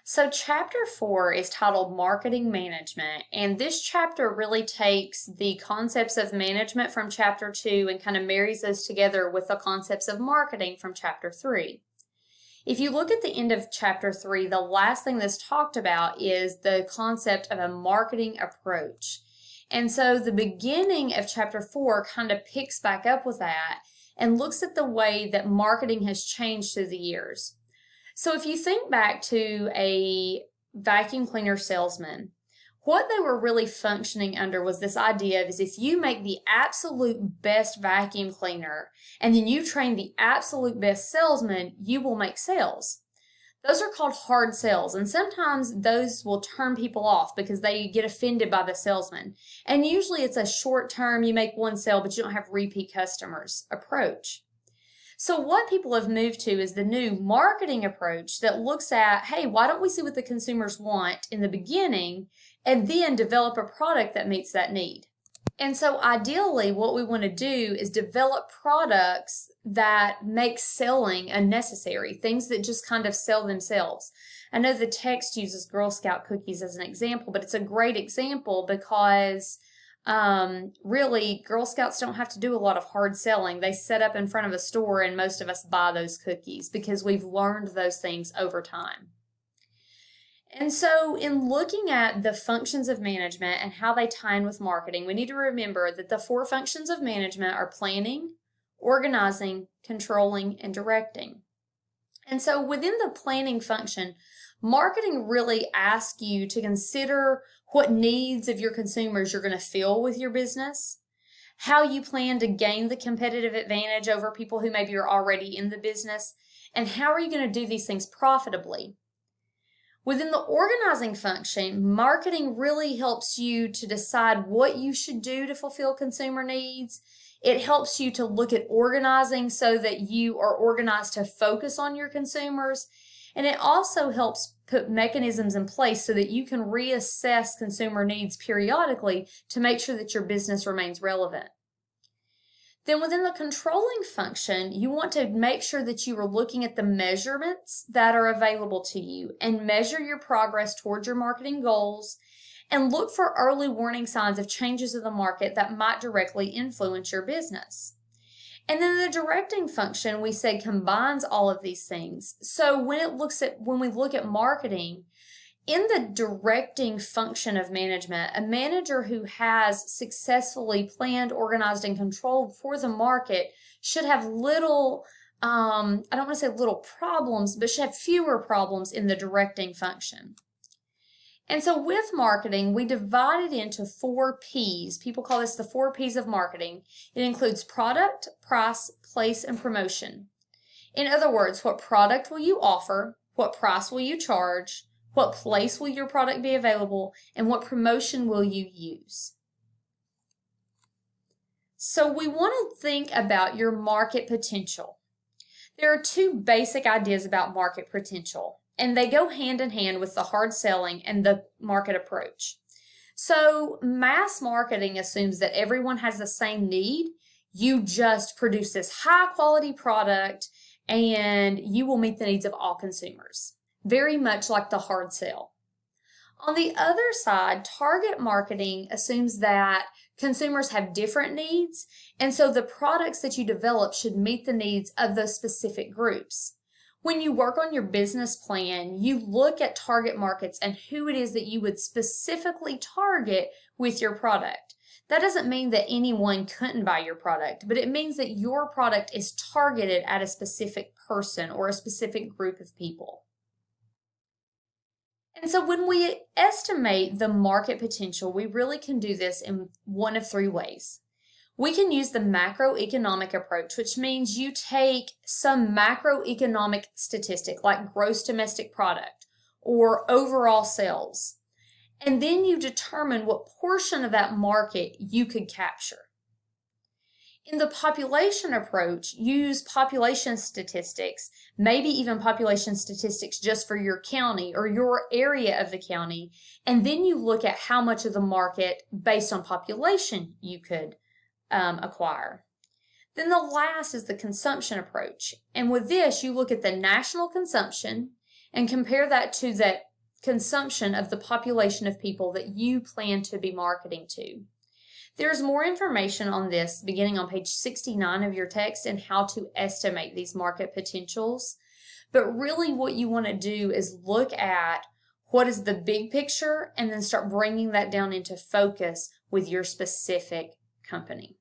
So, chapter 4 is titled Marketing Management, and this chapter really takes the concepts of management from chapter 2 and kind of marries those together with the concepts of marketing from chapter 3. If you look at the end of chapter 3, the last thing that's talked about is the concept of a marketing approach. And so the beginning of chapter 4 kind of picks back up with that and looks at the way that marketing has changed through the years. So if you think back to a vacuum cleaner salesman, what they were really functioning under was this idea of if you make the absolute best vacuum cleaner and then you train the absolute best salesman, you will make sales. Those are called hard sales, and sometimes those will turn people off because they get offended by the salesman. And usually it's a short term, you make one sale, but you don't have repeat customers approach. So what people have moved to is the new marketing approach that looks at, hey, why don't we see what the consumers want in the beginning and then develop a product that meets that need? And so ideally what we want to do is develop products that make selling unnecessary, things that just kind of sell themselves. I know the text uses Girl Scout cookies as an example, but it's a great example because really, Girl Scouts don't have to do a lot of hard selling. They set up in front of a store and most of us buy those cookies because we've learned those things over time. And so in looking at the functions of management and how they tie in with marketing, we need to remember that the 4 functions of management are planning, organizing, controlling, and directing. And so within the planning function, marketing really asks you to consider what needs of your consumers you're going to fill with your business, how you plan to gain the competitive advantage over people who maybe are already in the business, and how are you going to do these things profitably. Within the organizing function, marketing really helps you to decide what you should do to fulfill consumer needs. It helps you to look at organizing so that you are organized to focus on your consumers. And it also helps put mechanisms in place so that you can reassess consumer needs periodically to make sure that your business remains relevant. Then within the controlling function, you want to make sure that you are looking at the measurements that are available to you and measure your progress towards your marketing goals and look for early warning signs of changes in the market that might directly influence your business. And then the directing function, we said, combines all of these things. So when we look at marketing, in the directing function of management, a manager who has successfully planned, organized, and controlled for the market should have little, I don't want to say little problems, but should have fewer problems in the directing function. And so with marketing, we divide it into 4 P's. People call this the 4 P's of marketing. It includes product, price, place, and promotion. In other words, what product will you offer? What price will you charge? What place will your product be available? And what promotion will you use? So we want to think about your market potential. There are 2 basic ideas about market potential, and they go hand in hand with the hard selling and the market approach. So mass marketing assumes that everyone has the same need. You just produce this high quality product and you will meet the needs of all consumers. Very much like the hard sell. On the other side, target marketing assumes that consumers have different needs, and so the products that you develop should meet the needs of those specific groups. When you work on your business plan, you look at target markets and who it is that you would specifically target with your product. That doesn't mean that anyone couldn't buy your product, but it means that your product is targeted at a specific person or a specific group of people. And so when we estimate the market potential, we really can do this in one of 3 ways. We can use the macroeconomic approach, which means you take some macroeconomic statistic like gross domestic product or overall sales, and then you determine what portion of that market you could capture. In the population approach, use population statistics, maybe even population statistics just for your county or your area of the county, and then you look at how much of the market based on population you could acquire. Then the last is the consumption approach. And with this, you look at the national consumption and compare that to the consumption of the population of people that you plan to be marketing to. There's more information on this beginning on page 69 of your text and how to estimate these market potentials. But really what you want to do is look at what is the big picture and then start bringing that down into focus with your specific company.